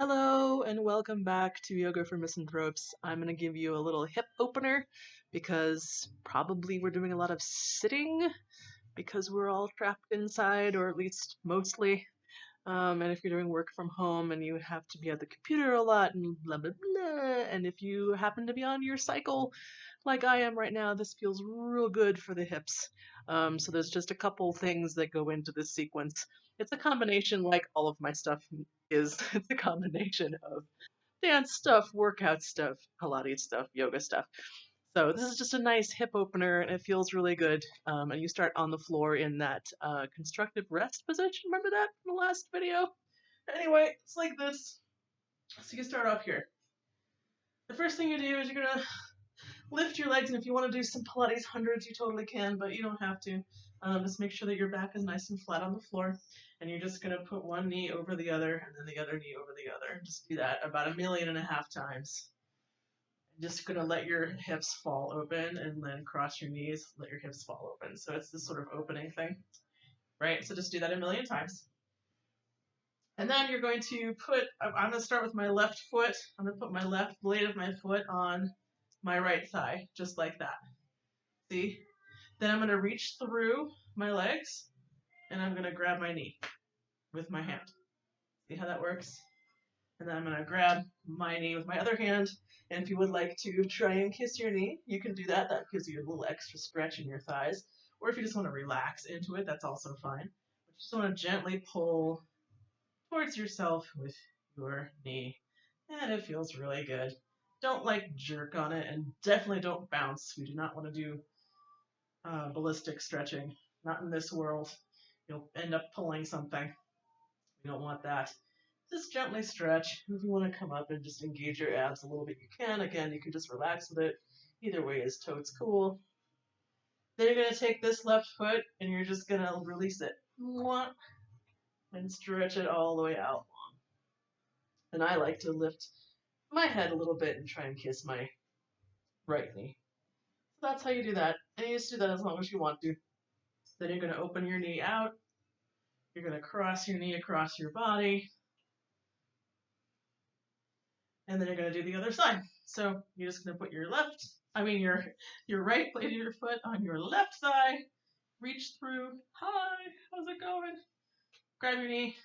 Hello and welcome back to Yoga for Misanthropes. I'm going to give you a little hip opener because probably we're doing a lot of sitting because we're all trapped inside, or at least mostly. And if you're doing work from home and you have to be at the computer a lot and blah blah blah, and if you happen to be on your cycle like I am right now, this feels real good for the hips. So there's just a couple things that go into this sequence. It's a combination, like all of my stuff is. It's a combination of dance stuff, workout stuff, Pilates stuff, yoga stuff. So this is just a nice hip opener, and it feels really good. And you start on the floor in that constructive rest position. Remember that from the last video? Anyway, it's like this. So you start off here. The first thing you do is you're gonna lift your legs, and if you want to do some Pilates hundreds, you totally can, but you don't have to. Just make sure that your back is nice and flat on the floor, and you're just gonna put one knee over the other, and then the other knee over the other. Just do that about 1.5 million times. Just gonna let your hips fall open and then cross your knees, let your hips fall open. So it's this sort of opening thing, right? So just do that 1 million times. And then you're going to I'm gonna start with my left foot. I'm gonna put my left blade of my foot on my right thigh, just like that. See? Then I'm gonna reach through my legs and I'm gonna grab my knee with my hand. See how that works? And then I'm gonna grab my knee with my other hand. And if you would like to try and kiss your knee, you can do that. That gives you a little extra stretch in your thighs. Or if you just want to relax into it, that's also fine. But you just want to gently pull towards yourself with your knee. And it feels really good. Don't jerk on it, and definitely don't bounce. We do not want to do ballistic stretching. Not in this world. You'll end up pulling something. We don't want that. Just gently stretch. If you want to come up and just engage your abs a little bit, you can. Again, you can just relax with it. Either way is totes cool. Then you're going to take this left foot and you're just going to release it. And stretch it all the way out long. And I like to lift my head a little bit and try and kiss my right knee. So that's how you do that. And you just do that as long as you want to. Then you're going to open your knee out. You're going to cross your knee across your body. And then you're going to do the other side. So you're just going to put your right blade of your foot on your left thigh, reach through, hi, how's it going? Grab your knee,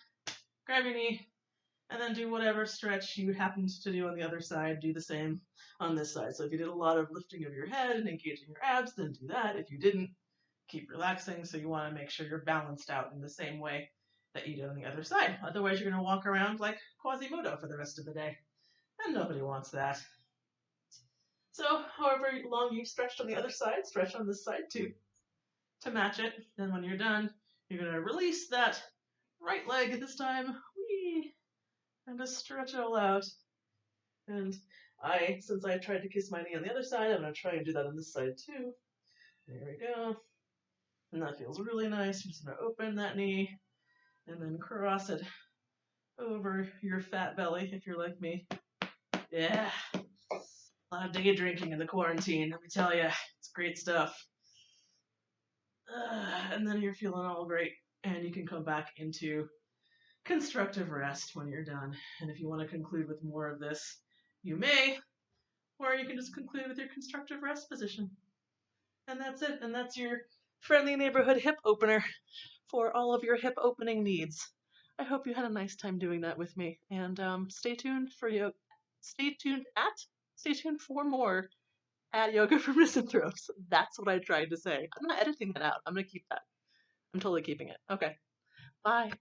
and then do whatever stretch you happened to do on the other side, do the same on this side. So if you did a lot of lifting of your head and engaging your abs, then do that. If you didn't, keep relaxing. So you want to make sure you're balanced out in the same way that you did on the other side. Otherwise, you're going to walk around like Quasimodo for the rest of the day. And nobody wants that. So, however long you've stretched on the other side, stretch on this side too, to match it. Then when you're done, you're going to release that right leg this time, and just stretch it all out. And since I tried to kiss my knee on the other side, I'm going to try and do that on this side too. There we go. And that feels really nice. You're just going to open that knee, and then cross it over your fat belly if you're like me. Yeah. A lot of day drinking in the quarantine, let me tell you. It's great stuff. And then you're feeling all great, and you can come back into constructive rest when you're done. And if you want to conclude with more of this, you may, or you can just conclude with your constructive rest position. And that's it. And that's your friendly neighborhood hip opener for all of your hip opening needs. I hope you had a nice time doing that with me. And stay tuned for more at Yoga for Misanthropes. That's what I tried to say. I'm not editing that out. I'm going to keep that. I'm totally keeping it. Okay. Bye.